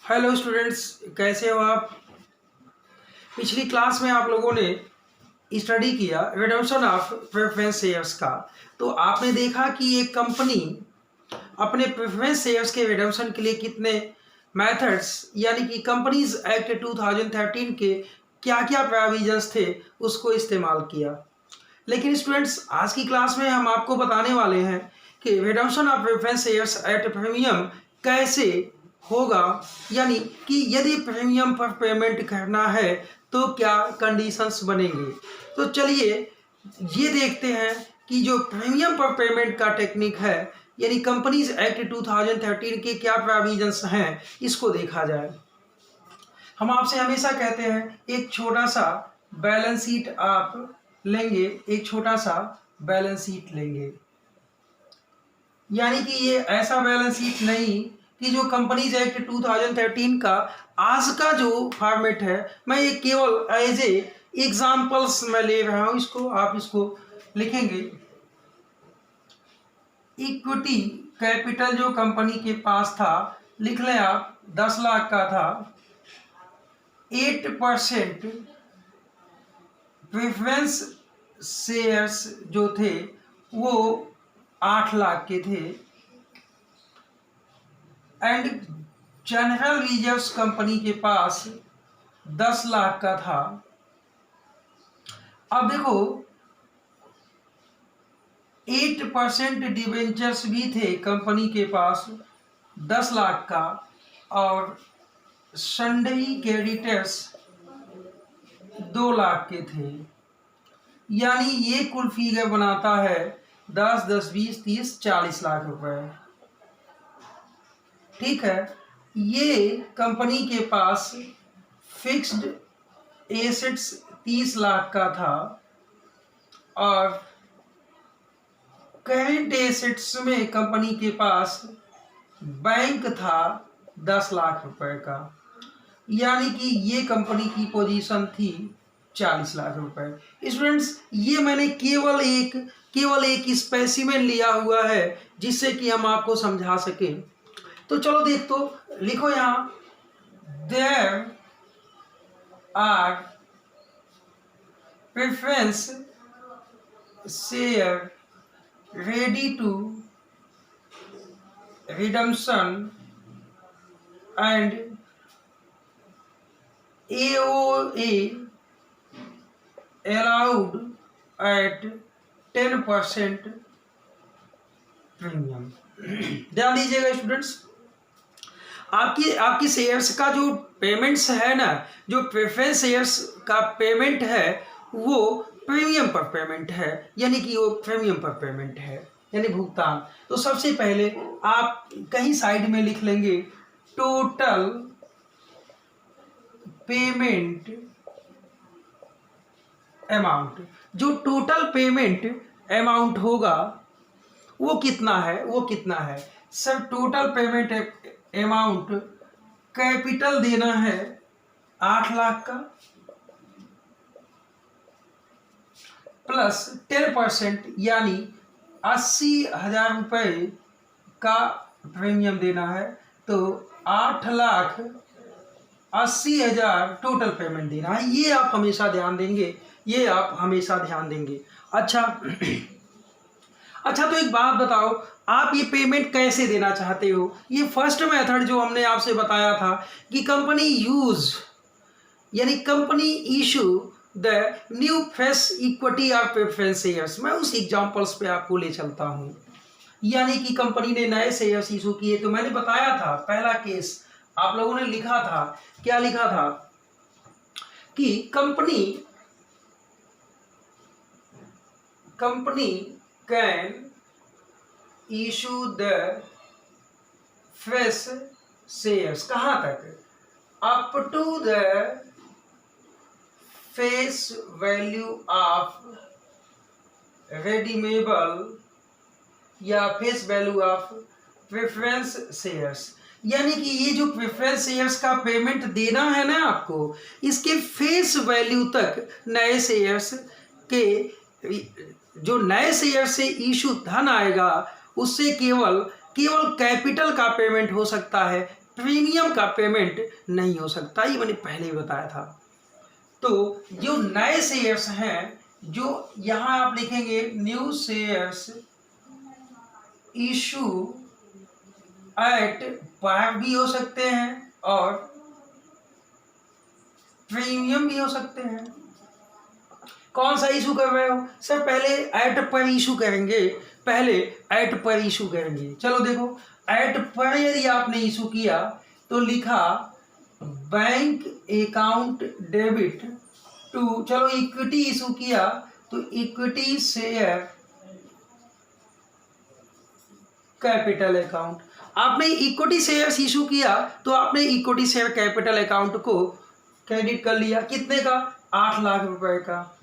Hello students, कैसे हो आप। पिछली क्लास में आप लोगों ने स्टडी किया रिडम्पशन ऑफ प्रेफरेंस शेयर्स का। तो आपने देखा कि एक कंपनी अपने प्रेफरेंस शेयर्स के रिडम्पशन के लिए कितने मेथड्स यानी कि कंपनीज एक्ट 2013 के क्या क्या प्रोविजंस थे उसको इस्तेमाल किया। लेकिन स्टूडेंट्स, आज की क्लास में हम आपको बताने वाले हैं कि redemption of preference shares at premium कैसे होगा, यानी कि यदि प्रीमियम पर पेमेंट करना है तो क्या कंडीशंस बनेंगे। तो चलिए ये देखते हैं कि जो प्रीमियम पर पेमेंट का टेक्निक है यानी कंपनीज एक्ट 2013 के क्या प्रोविजंस हैं इसको देखा जाए। हम आपसे हमेशा कहते हैं एक छोटा सा बैलेंस शीट आप लेंगे, एक छोटा सा बैलेंस शीट लेंगे, यानी कि ये ऐसा बैलेंस शीट नहीं कि जो कंपनीज एक्ट 2013 का आज का जो फॉर्मेट है, मैं ये केवल एज ए एग्जाम्पल्स में ले रहा हूं इसको। आप इसको लिखेंगे इक्विटी कैपिटल जो कंपनी के पास था, लिख लें आप 10 लाख का था, 8% प्रेफरेंस शेयर्स जो थे वो 8 लाख के थे, एंड जनरल रिजर्व्स कंपनी के पास 10 लाख का था। अब देखो 8% डिवेंचर्स भी थे कंपनी के पास 10 लाख का, और सन्डरी क्रेडिटर्स 2 लाख के थे, यानी ये कुल फिगर बनाता है 10, 10, 20, 30, 40 लाख रुपए। ठीक है, ये कंपनी के पास फिक्स्ड एसेट्स 30 लाख का था, और करेंट एसेट्स में कंपनी के पास बैंक था 10 लाख रुपए का, यानी कि ये कंपनी की पोजीशन थी 40 लाख रुपए। स्टूडेंट्स, ये मैंने केवल एक स्पेसिमेन लिया हुआ है जिससे कि हम आपको समझा सकें। तो चलो देख, तो लिखो यहाँ there are preference share ready to redemption and AOA allowed at 10% premium. ध्यान दीजिएगा स्टूडेंट्स, आपकी शेयर्स का जो पेमेंट्स है ना, जो प्रेफरेंस शेयर्स का पेमेंट है वो प्रीमियम पर पेमेंट है, यानी कि वो प्रीमियम पर पेमेंट है यानी भुगतान। तो सबसे पहले आप कहीं साइड में लिख लेंगे टोटल पेमेंट अमाउंट। जो टोटल पेमेंट अमाउंट होगा वो कितना है sir. Total payment amount capital देना है 8 लाख का, प्लस 10% यानी 80,000 रुपये का प्रीमियम देना है। तो 8,80,000 टोटल पेमेंट देना है। ये आप हमेशा ध्यान देंगे, अच्छा तो एक बात बताओ, आप ये पेमेंट कैसे देना चाहते हो। ये फर्स्ट मेथड जो हमने आपसे बताया था कि company issue the new fresh equity of preference shares. मैं उस एग्जांपल्स पे आपको ले चलता हूं, यानी कि कंपनी ने नए शेयर्स इशू किए। तो मैंने बताया था पहला केस आप लोगों ने लिखा था, क्या लिखा था कि company can issue the fresh shares, कहाँ तक, up to the face value of redeemable या face value of preference shares. यानी कि ये जो प्रेफरेंस शेयर्स का पेमेंट देना है ना आपको, इसके फेस वैल्यू तक नए शेयर्स के, जो नए शेयर से इशू धन आएगा उससे केवल कैपिटल का पेमेंट हो सकता है, प्रीमियम का पेमेंट नहीं हो सकता, ये मैंने पहले ही बताया था। तो जो नए शेयर्स हैं, जो यहाँ आप लिखेंगे new shares issue at par भी हो सकते हैं और प्रीमियम भी हो सकते हैं। कौन सा इशू कर रहे हो सर? पहले एट पर इशू करेंगे, पहले एट पर इशू करेंगे। चलो देखो, एट पर यदि आपने इशू किया तो लिखा बैंक अकाउंट डेबिट टू, चलो इक्विटी इशू किया तो इक्विटी शेयर कैपिटल अकाउंट। आपने इक्विटी शेयर इशू किया तो आपने इक्विटी शेयर कैपिटल अकाउंट को क्रेडिट कर लिया। कितने का? 8 लाख रुपए का।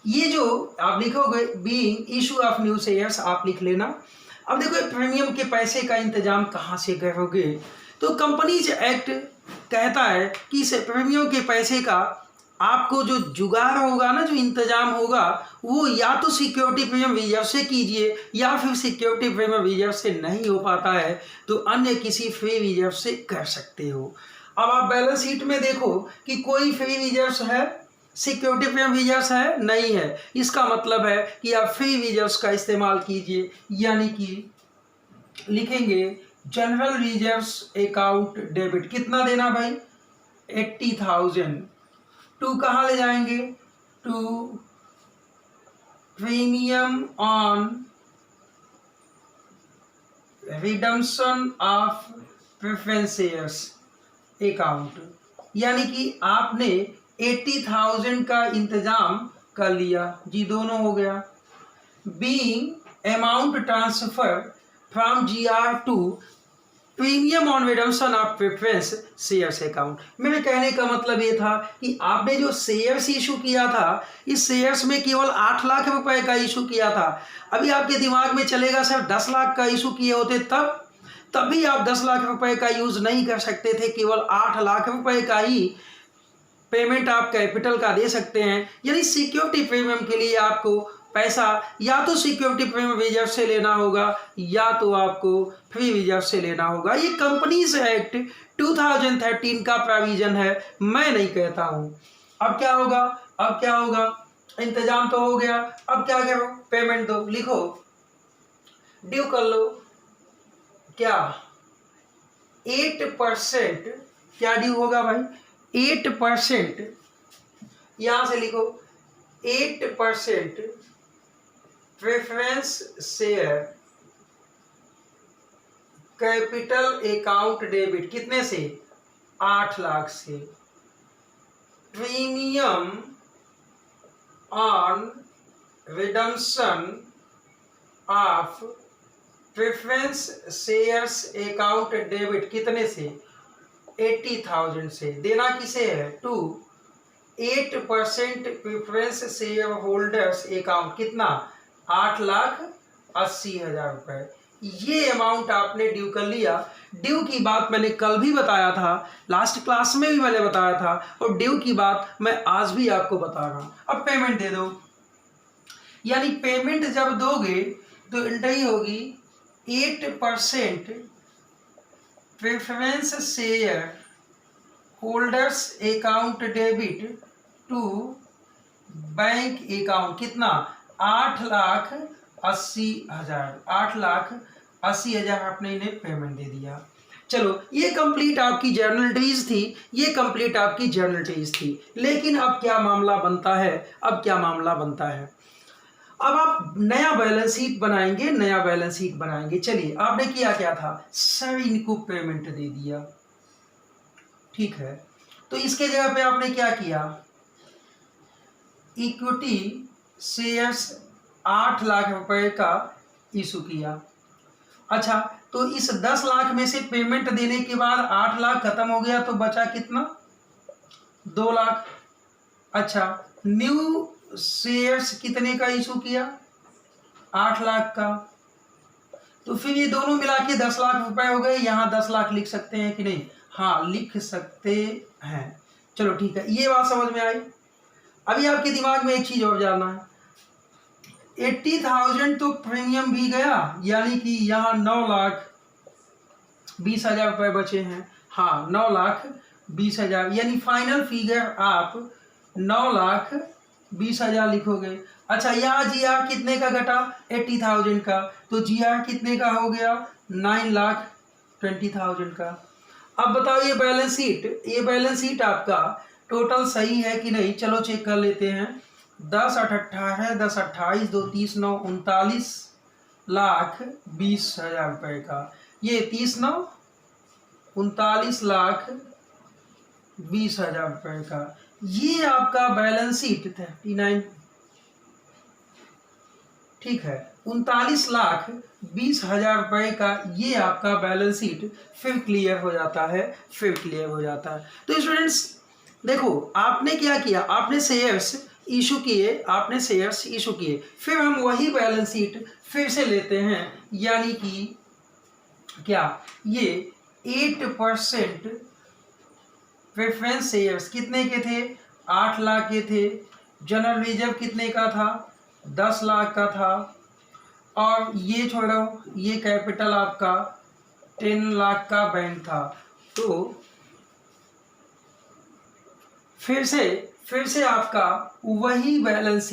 ये जो आप लिखोगे being issue of new shares आप लिख लेना। अब देखो प्रीमियम के पैसे का इंतजाम कहाँ से करोगे? तो कंपनीज एक्ट कहता है कि प्रीमियम के पैसे का आपको जो जुगाड़ होगा ना, जो इंतजाम होगा, वो या तो सिक्योरिटी प्रीमियम रिजर्व से कीजिए या फिर सिक्योरिटी प्रीमियम रिजर्व से नहीं हो पाता है तो अन्य किसी फ्री रिजर्व से कर सकते हो। अब आप बैलेंस शीट में देखो कि कोई फ्री रिजर्व है, सिक्योरिटी प्रीमियम रिजर्व है, नहीं है। इसका मतलब है कि आप फ्री रिजर्व का इस्तेमाल कीजिए, यानी कि लिखेंगे जनरल रिजर्व अकाउंट डेबिट। कितना देना भाई? 80,000। टू कहाँ ले जाएंगे? To premium on redemption of preference shares account, यानी कि आपने 80,000 का इंतजाम कर लिया जी, दोनों हो गया। Being amount transfer from GR to premium on redemption of preference shares account. मेरे कहने का मतलब ये था कि आपने जो शेयर्स इशू किया था, इस शेयर्स में केवल 8 लाख रुपए का इशू किया था। अभी आपके दिमाग में चलेगा सर 10 लाख का इशू किए होते तब भी आप 10 लाख रुपए का यूज नहीं कर सकते थे, केवल 8 लाख रुपए का ही पेमेंट आप कैपिटल का दे सकते हैं। यानी सिक्योरिटी प्रीमियम के लिए आपको पैसा या तो सिक्योरिटी प्रीमियम रिजर्व से लेना होगा या तो आपको फ्री रिजर्व से लेना होगा। ये कंपनीज एक्ट 2013 का प्रोविजन है, मैं नहीं कहता हूं। अब क्या होगा? अब क्या होगा? इंतजाम तो हो गया, अब क्या करो? पेमेंट दो। लिखो ड्यू कर लो। क्या 8% क्या ड्यू होगा भाई? 8%। यहां से लिखो 8% preference share capital account debit. कितने से? 8 लाख से। Premium on redemption of preference shares account debit. कितने से? 80,000 से। देना किसे है? To 8% preference share holders account. कितना? 8,80,000 रुपए। ये अमाउंट आपने ड्यू कर लिया। ड्यू की बात मैंने कल भी बताया था, लास्ट क्लास में भी मैंने बताया था, और ड्यू की बात मैं आज भी आपको बता रहा हूं। अब पेमेंट दे दो। यानी पेमेंट जब दोगे तो एंट्री होगी 8% preference share holders account debit to bank account. कितना? 8,80,000। 8,80,000 आपने इन्हें पेमेंट दे दिया। चलो, ये कंप्लीट आपकी जर्नल एंट्रीज थी, ये कंप्लीट आपकी जर्नल एंट्रीज थी। लेकिन अब क्या मामला बनता है? अब क्या मामला बनता है? अब आप नया बैलेंस शीट बनाएंगे, नया बैलेंस शीट बनाएंगे। चलिए, आपने किया क्या था? सर इनको पेमेंट दे दिया, ठीक है। तो इसके जगह पे आपने क्या किया? इक्विटी शेयर्स 8 लाख रुपए का इशू किया। अच्छा, तो इस 10 लाख में से पेमेंट देने के बाद 8 लाख खत्म हो गया तो बचा कितना? 2 लाख। अच्छा, न्यू शेयर्स कितने का इशू किया? 8 लाख का। तो फिर ये दोनों मिला के 10 लाख रुपए हो गए। यहाँ 10 लाख लिख सकते हैं कि नहीं? हाँ, लिख सकते हैं। चलो ठीक है, ये बात समझ में आई। अभी आपके दिमाग में एक चीज और जानना है। 80,000 तो प्रीमियम भी गया, यानी कि यहाँ 9,20,000 रुपये बचे हैं। हाँ, 9,20,000, यानी फाइनल फिगर आप 9,20,000 लिखोगे। अच्छा, यहाँ GR कितने का घटा? 80,000 का, तो GR कितने का हो गया? 9,20,000 का। अब बताओ ये बैलेंस शीट आपका टोटल सही है कि नहीं? चलो चेक कर लेते हैं। 10 8 18, 10 28, 2 30 9, 39,20,000 रुपये का। ये 30 9, 39,20,000 रुपये का। ये आपका बैलेंस शीट 39, ठीक है, 39,20,000 रुपये का ये आपका बैलेंस शीट फिर क्लियर हो जाता है। तो स्टूडेंट्स देखो, आपने क्या किया? आपने शेयर्स इशू किए, फिर हम वही बैलेंस शीट फिर से लेते हैं, यानी कि क्या? ये 8% प्रेफरेंस शेयर्स कितने के थे? 8 लाख के थे। जनरल रिजर्व कितने का था? 10 लाख का था। और ये छोड़ो, ये कैपिटल आपका 10 लाख का बैंक था। तो फिर से आपका वही बैलेंस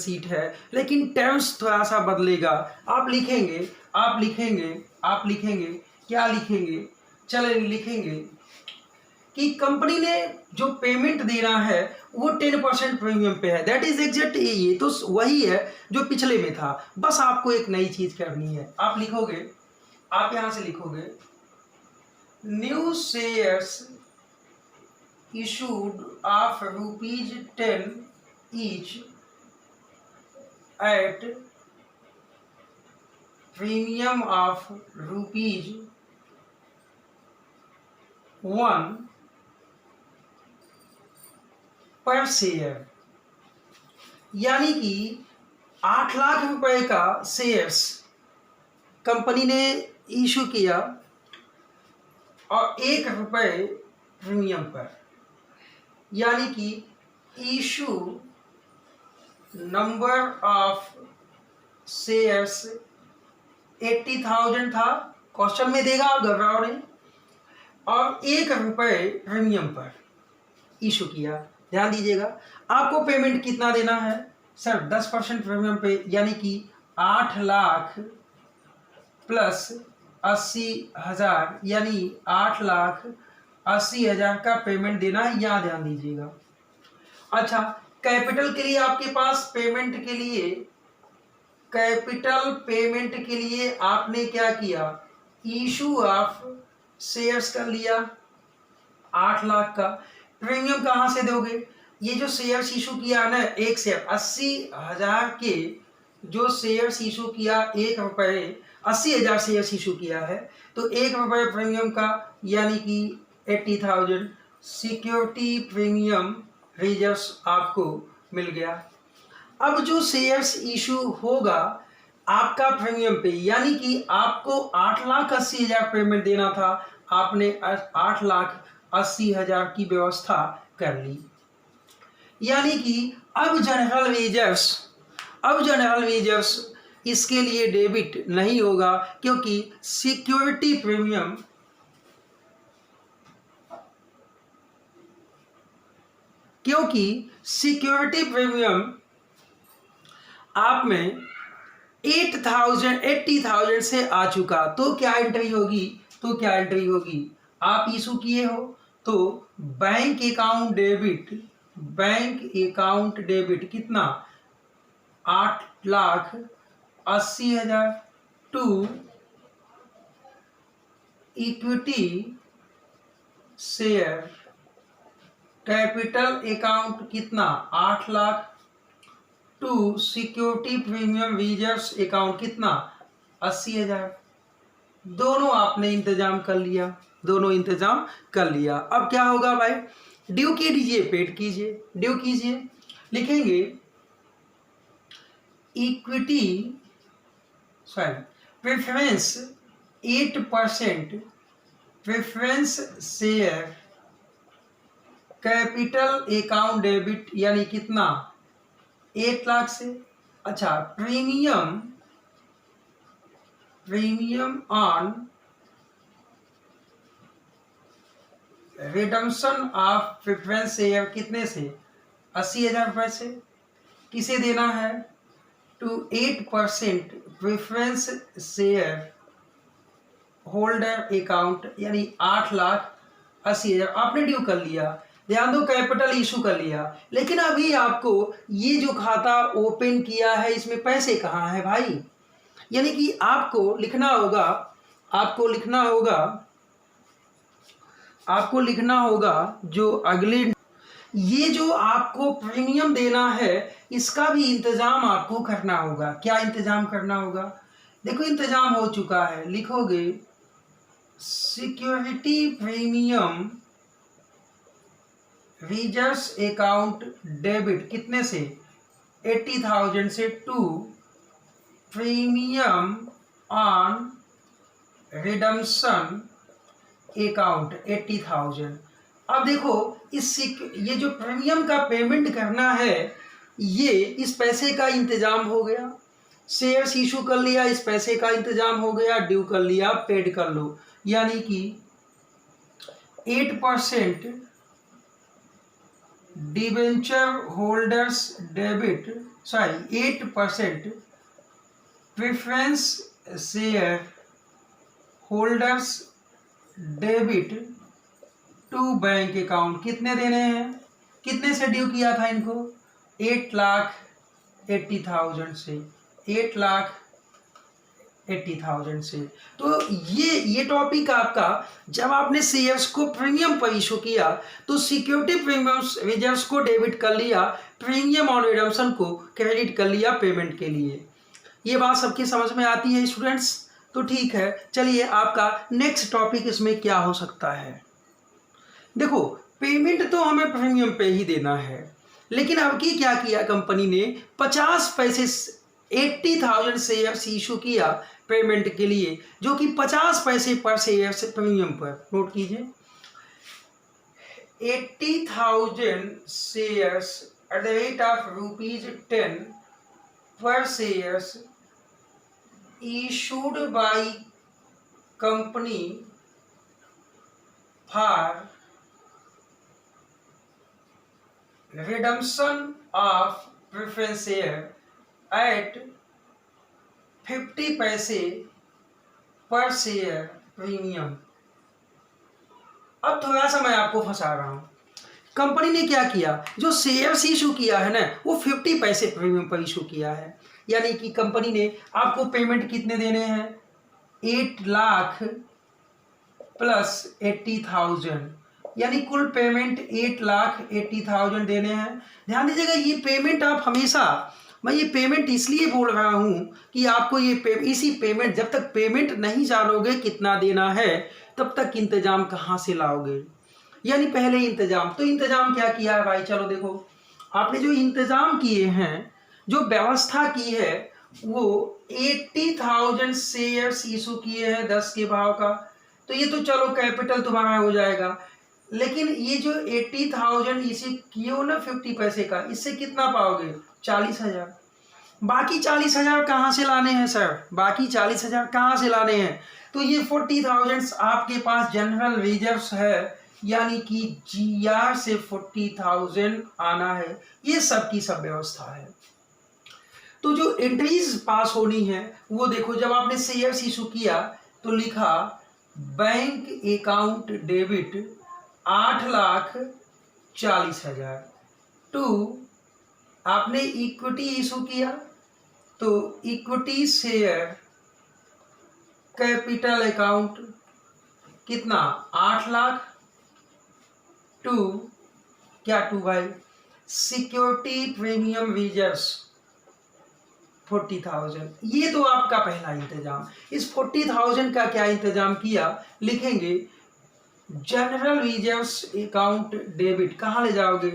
शीट है, लेकिन टर्म्स थोड़ा सा बदलेगा। आप लिखेंगे क्या लिखेंगे? चले लिखेंगे कि कंपनी ने जो पेमेंट देना है वो 10% प्रीमियम पे है। दैट इज एग्जैक्ट, ये तो वही है जो पिछले में था, बस आपको एक नई चीज करनी है। आप यहां से लिखोगे new shares issued of ₹10 each at premium of ₹1 पर शेयर, यानी कि 8 लाख रुपए का शेयर्स कंपनी ने इशू किया और ₹1 प्रीमियम पर, यानी कि इशू नंबर ऑफ शेयर्स 80,000 था, क्वेश्चन में देगा, आप घबराओ नहीं, और ₹1 प्रीमियम पर इशू किया। ध्यान दीजिएगा, आपको पेमेंट कितना देना है? सर 10% प्रीमियम पे, यानी कि 8 लाख प्लस 80,000, यानी 8,80,000 का पेमेंट देना है। यहाँ ध्यान दीजिएगा। अच्छा, कैपिटल के लिए आपके पास पेमेंट के लिए आपने क्या किया? इशू ऑफ शेयर्स कर लिया 8 लाख का। प्रीमियम कहाँ से दोगे? ये जो शेयर्स इशू किया ना, एक शेयर 80,000 के जो शेयर्स इशू किया, ₹1 80,000 शेयर्स इशू किया है, तो ₹1 प्रीमियम का, यानी कि 80,000 सिक्योरिटी प्रीमियम रिजर्व्स आपको मिल गया। अब जो शेयर्स इशू होगा आपका प्रीमियम पे, यानी कि आपको 8,80,000 पेमेंट देना था, आपने 8,80,000 की व्यवस्था कर ली। यानी कि अब जनरल रिजर्व्स इसके लिए डेबिट नहीं होगा, क्योंकि सिक्योरिटी प्रीमियम आप में 80,000 से आ चुका। तो क्या एंट्री होगी? आप इशू किए हो तो बैंक अकाउंट डेबिट कितना? 8,80,000 to equity share capital account कितना? 8 lakh to security premium reserves account कितना? 80,000। दोनों आपने इंतजाम कर लिया। अब क्या होगा भाई? ड्यू कीजिए, पेड कीजिए। लिखेंगे equity preference 8% preference share capital account debit, यानी कितना? 1,00,000 से। अच्छा, premium on redemption of preference share कितने से? 80,000 रुपये से। किसे देना है? To 8% preference share holder account, यानी 8,80,000 आपने ड्यू कर लिया। ध्यान दो, कैपिटल इशू कर लिया, लेकिन अभी आपको ये जो खाता ओपन किया है इसमें पैसे कहाँ हैं भाई? यानी कि आपको लिखना होगा जो अगले, ये जो आपको प्रीमियम देना है इसका भी इंतजाम आपको करना होगा। क्या इंतजाम करना होगा? देखो इंतजाम हो चुका है, लिखोगे security premium reserves account debit कितने से? 80,000 से to premium on redemption account 80,000। अब देखो ये जो प्रीमियम का पेमेंट करना है, ये इस पैसे का इंतजाम हो गया। शेयर्स इशू कर लिया, इस पैसे का इंतजाम हो गया, ड्यू कर लिया, पेड कर लो। यानी कि 8% debenture holders debit 8% preference share holders debit to bank account कितने देने हैं? कितने से ड्यू किया था इनको? 8,80,000 से। 8,80,000 से। तो ये टॉपिक आपका, जब आपने शेयर्स को प्रीमियम पर इशू किया तो सिक्योरिटी प्रीमियम रिजर्व्स को डेबिट कर लिया, प्रीमियम ऑन रिडम्पशन को क्रेडिट कर लिया पेमेंट के लिए। ये बात सबकी समझ में आती है स्टूडेंट्स? तो ठीक है, चलिए आपका नेक्स्ट टॉपिक इसमें क्या हो सकता है। देखो, पेमेंट तो हमें प्रीमियम पे ही देना है, लेकिन अब की क्या किया कंपनी ने? 50 पैसे 80,000 शेयर्स इशू किया पेमेंट के लिए, जो कि 50 पैसे पर शेयर से प्रीमियम पर। नोट कीजिए, 80,000 shares at the rate of ₹10 per shares issued by company for redemption of preference share at 50 पैसे पर शेयर प्रीमियम। अब थोड़ा सा मैं आपको फंसा रहा हूं। कंपनी ने क्या किया? जो शेयर्स इशू किया है ना, वो 50 पैसे प्रीमियम पर इशू किया है। यानी कि कंपनी ने आपको पेमेंट कितने देने हैं? 8 लाख प्लस 80,000, यानी कुल पेमेंट 8,80,000 देने हैं। ध्यान दीजिएगा, ये पेमेंट आप हमेशा, मैं ये पेमेंट इसलिए बोल रहा हूँ कि आपको इसी पेमेंट, जब तक पेमेंट नहीं जानोगे कितना देना है तब तक इंतजाम कहाँ से लाओगे? यानी पहले इंतजाम। तो इंतजाम क्या किया है भाई? चलो देखो, आपने जो इंतजाम किए हैं, जो व्यवस्था की है, वो 80,000 शेयर्स इशू किए हैं 10 के भाव का। तो ये तो चलो कैपिटल तुम्हारा हो जाएगा, लेकिन ये जो 80,000 इसे किए हो ना 50 पैसे का, इससे कितना पाओगे? 40,000। बाकी 40,000 कहाँ से लाने हैं सर? बाकी 40,000 कहाँ से लाने हैं? तो ये 40,000 आपके पास जनरल रिजर्व्स है, यानी कि GR से 40,000 आना है। ये सब की सब व्यवस्था है। तो जो एंट्रीज पास होनी है वो देखो, जब आपने शेयर्स इशू किया तो लिखा बैंक अकाउंट डेबिट 8,40,000 टू, आपने इक्विटी इशू किया तो इक्विटी शेयर कैपिटल अकाउंट कितना? 8 लाख टू, क्या टू भाई? Security premium reserves 40,000। ये तो आपका पहला इंतजाम। इस 40,000 का क्या इंतजाम किया? लिखेंगे जनरल रिजर्व्स अकाउंट डेबिट, कहाँ ले जाओगे?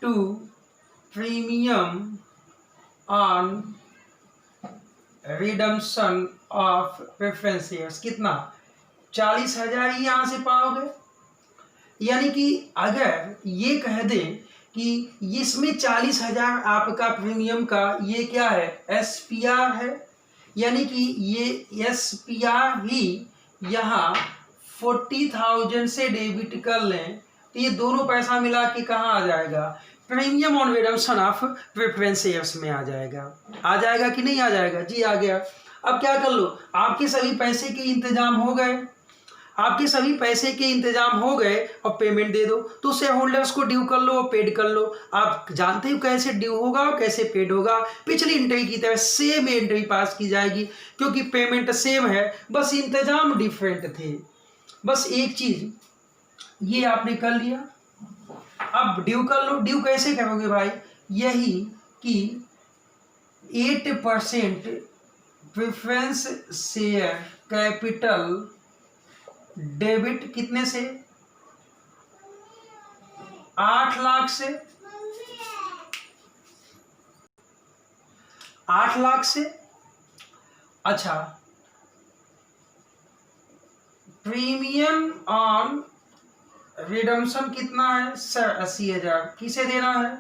To premium on redemption of preference shares, कितना? 40,000 ही यहाँ से पाओगे। यानी कि अगर ये कह दें कि इसमें 40,000 आपका प्रीमियम का ये क्या है, SPR है, यानी कि ये SPR भी यहाँ 40,000 से डेबिट कर लें तो ये दोनों पैसा मिला के कहाँ आ जाएगा, premium on redemption of preference shares में आ जाएगा कि नहीं आ जाएगा? जी आ गया। अब क्या कर लो, आपके सभी पैसे के इंतजाम हो गए, आपके सभी पैसे के इंतजाम हो गए और पेमेंट दे दो, तो शेयर होल्डर्स को ड्यू कर लो और पेड कर लो। आप जानते हो कैसे ड्यू होगा और कैसे पेड होगा, पिछली एंट्री की तरह सेम एंट्री पास की जाएगी, क्योंकि पेमेंट सेम है, बस इंतजाम डिफरेंट थे। बस एक चीज ये आपने कर लिया, अब ड्यू कर लो। ड्यू कैसे करोगे भाई, यही कि 8% प्रेफरेंस शेयर कैपिटल डेबिट कितने से, 8 लाख से, 8 लाख से। अच्छा, प्रीमियम ऑन रिडम्पशन कितना है सर, 80,000। किसे देना है,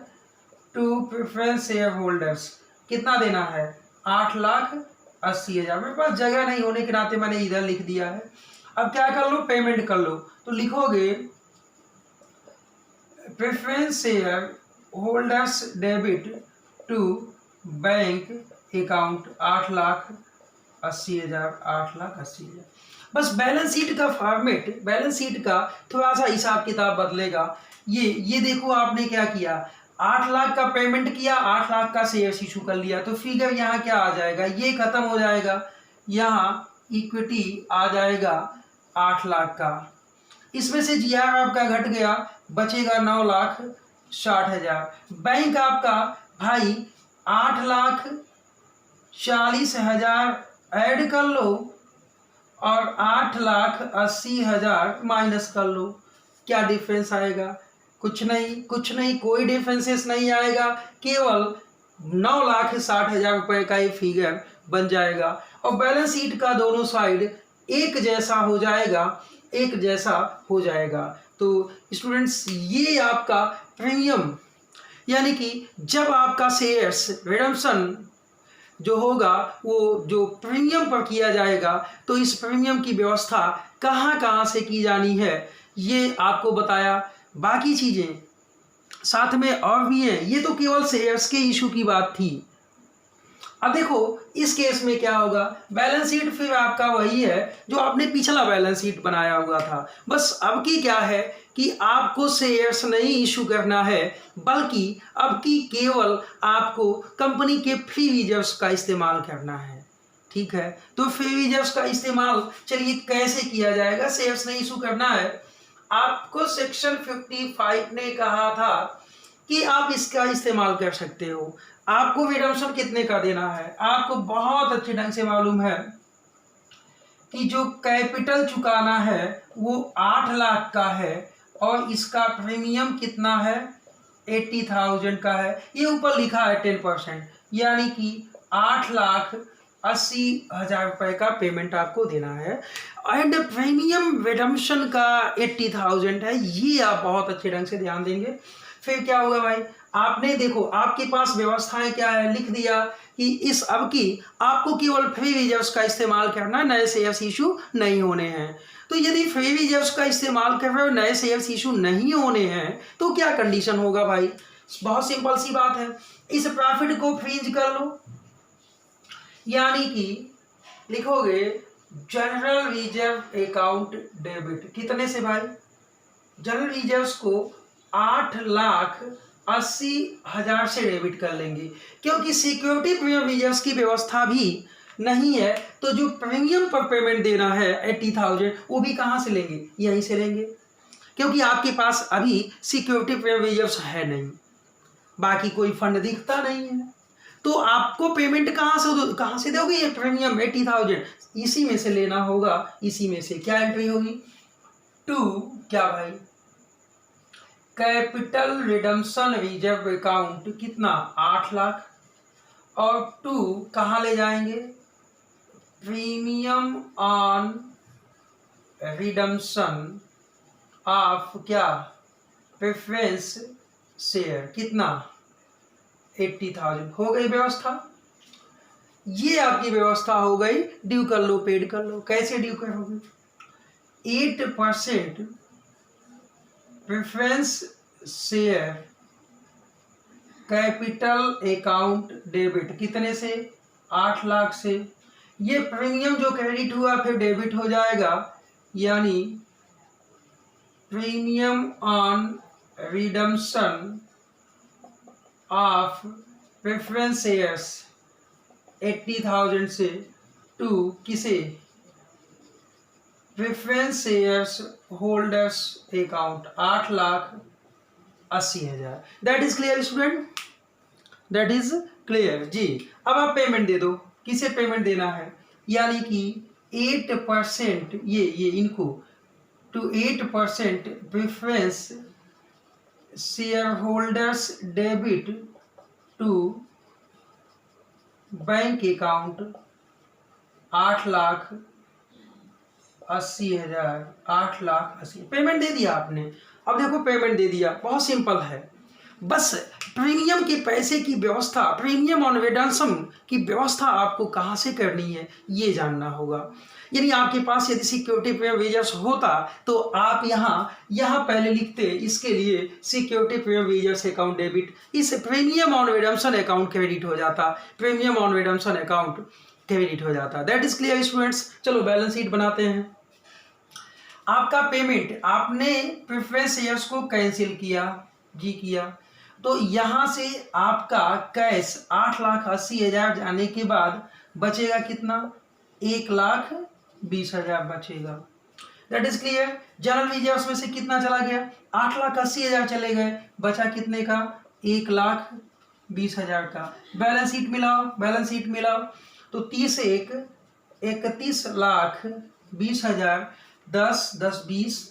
टू प्रेफरेंस शेयर होल्डर्स। कितना देना है, 8,80,000। मेरे पास जगह नहीं होने के नाते मैंने इधर लिख दिया है। अब क्या कर लो, पेमेंट कर लो, तो लिखोगे preference share holders debit to bank account 8,80,000, 8,80,000। बस बैलेंस शीट का फॉर्मेट, बैलेंस शीट का थोड़ा सा हिसाब किताब बदलेगा। ये देखो आपने क्या किया, 8 लाख का पेमेंट किया, 8 लाख का शेयर इशू कर लिया, तो फिगर यहाँ क्या आ जाएगा, ये खत्म हो जाएगा, यहाँ इक्विटी आ जाएगा 8 लाख का। इसमें से जीआर आपका घट गया, बचेगा 9,60,000। बैंक आपका भाई 8,40,000 ऐड कर लो और 8,80,000 माइनस कर लो। क्या डिफरेंस आएगा, कुछ नहीं, कोई डिफरेंसेस नहीं आएगा, केवल 9,60,000 रुपए का ये फिगर बन जाएगा। और बैलेंस शीट का दोनों साइड एक जैसा हो जाएगा, तो स्टूडेंट्स ये आपका प्रीमियम, यानी कि जब आपका शेयर्स रिडम्पशन जो होगा वो जो प्रीमियम पर किया जाएगा, तो इस प्रीमियम की व्यवस्था कहाँ से की जानी है ये आपको बताया। बाकी चीज़ें साथ में और भी हैं, ये तो केवल शेयर्स के इशू की बात थी। अब देखो इस केस में क्या होगा, बैलेंस शीट फिर आपका वही है जो आपने पिछला बैलेंस शीट बनाया हुआ था, बस अब की क्या है कि आपको शेयर्स नहीं इशू करना है, बल्कि अब की केवल आपको कंपनी के फ्री रिजर्व्स का इस्तेमाल करना है। ठीक है, तो फ्री रिजर्व्स का इस्तेमाल चलिए कैसे किया जाएगा, शेयर्स नहीं इशू करना है। आपको सेक्शन 55 ने कहा था कि आप इसका इस्तेमाल कर सकते हो। आपको रिडम्पशन कितने का देना है, आपको बहुत अच्छे ढंग से मालूम है कि जो कैपिटल चुकाना है वो 8 लाख का है और इसका प्रीमियम कितना है, 80,000 का है। ये ऊपर लिखा है 10%, यानी कि 8,80,000 रुपए का पेमेंट आपको देना है। एंड प्रीमियम रिडम्पशन का 80,000 है, ये आप बहुत अच्छे ढंग से ध्यान देंगे। फिर क्या होगा भाई, आपने देखो आपके पास व्यवस्थाएं क्या है, लिख दिया कि इस अब की आपको केवल फ्री रिजर्व्स का इस्तेमाल करना है, नए शेयर्स इशू नहीं होने हैं। तो यदि फ्री रिजर्व्स का इस्तेमाल कर रहे हो, नए शेयर्स इशू नहीं होने हैं, तो क्या कंडीशन होगा भाई, बहुत सिंपल सी बात है, इस प्रॉफिट को फ्रीज कर लो, यानी कि लिखोगे जनरल रिजर्व अकाउंट डेबिट कितने से भाई, जनरल रिजर्व्स को 8,80,000 से डेबिट कर लेंगे, क्योंकि सिक्योरिटी प्रीमियम रिजर्व्स की व्यवस्था भी नहीं है, तो जो प्रीमियम पर पेमेंट देना है 80,000 वो भी कहाँ से लेंगे, यहीं से लेंगे, क्योंकि आपके पास अभी सिक्योरिटी प्रीमियम रिजर्व्स है नहीं, बाकी कोई फंड दिखता नहीं है, तो आपको पेमेंट कहाँ से दोगे, ये प्रीमियम 80,000 इसी में से लेना होगा। इसी में से क्या एंट्री होगी, टू क्या भाई, कैपिटल रिडम्पशन रिजर्व अकाउंट कितना, 8 लाख, और टू कहाँ ले जाएंगे, प्रीमियम ऑन रिडम्पशन ऑफ क्या, प्रेफरेंस शेयर कितना 80,000 हो गई व्यवस्था। ये आपकी व्यवस्था हो गई, ड्यू कर लो, पेड कर लो। कैसे ड्यू करोगे? 8% preference share capital account debit, कितने से? 8 लाख से। ये प्रीमियम जो क्रेडिट हुआ फिर डेबिट हो जाएगा, यानी premium on redemption of preference shares 80,000 से टू किसे? Preference shares holders account 8,80,000। That is clear student? That is clear जी। अब आप पेमेंट दे दो। किसे पेमेंट देना है? यानी कि 8% ये इनको to 8% preference share holders debit to bank account 8,80,000। 8,80,000 payment दे दिया आपने। अब देखो पेमेंट दे दिया, बहुत सिंपल है। बस प्रीमियम के पैसे की व्यवस्था, प्रीमियम ऑन रिडम्पशन की व्यवस्था आपको कहाँ से करनी है ये जानना होगा। यानी आपके पास यदि सिक्योरिटी प्रीमियम वेजर्स होता तो आप यहाँ पहले लिखते, इसके लिए सिक्योरिटी प्रीमियम वेजर्स अकाउंट डेबिट, इस premium on redemption account credit हो जाता, premium on redemption account credit हो जाता। That is clear students? चलो बैलेंस शीट बनाते हैं। आपका पेमेंट, आपने प्रेफरेंस शेयर्स को कैंसिल किया जी, किया, तो यहाँ से आपका कैश 8,80,000 जाने के बाद बचेगा कितना? 1,20,000 बचेगा। That is clear? General reserves में से कितना चला गया? 8,80,000 चले गए, बचा कितने का? 1,20,000 का। बैलेंस शीट मिलाओ, बैलेंस शीट मिलाओ, तो 30 1 31,20,000, 10 10 20,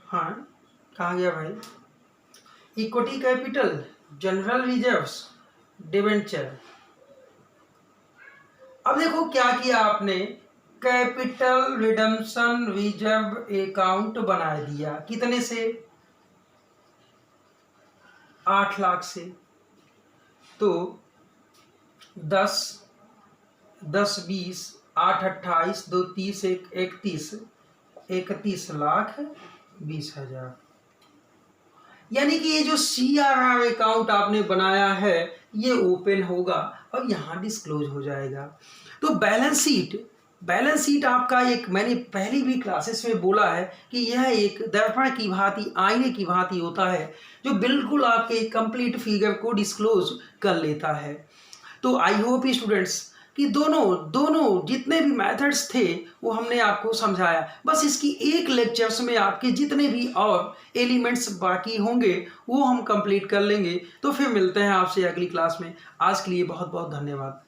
हाँ कहाँ गया भाई? Equity capital, general reserves, debenture. अब देखो क्या किया आपने? कैपिटल रिडम्पशन रिजर्व अकाउंट बना दिया। कितने से? 8 लाख से। तो 10 10 20, 8 28, 2 30, 1 31, 31,20,000। यानी कि ये जो CRR अकाउंट आपने बनाया है ये ओपन होगा और यहाँ डिस्क्लोज हो जाएगा। तो बैलेंस शीट आपका एक, मैंने पहली भी क्लासेस में बोला है कि यह एक दर्पण की भांति, आईने की भांति होता है जो बिल्कुल आपके कंप्लीट फिगर को डिस्क्लोज कर लेता है। तो आई होप स्टूडेंट्स कि दोनों जितने भी मेथड्स थे वो हमने आपको समझाया। बस इसकी एक लेक्चर्स में आपके जितने भी और एलिमेंट्स बाकी होंगे वो हम कंप्लीट कर लेंगे। तो फिर मिलते हैं आपसे अगली क्लास में। आज के लिए बहुत बहुत धन्यवाद।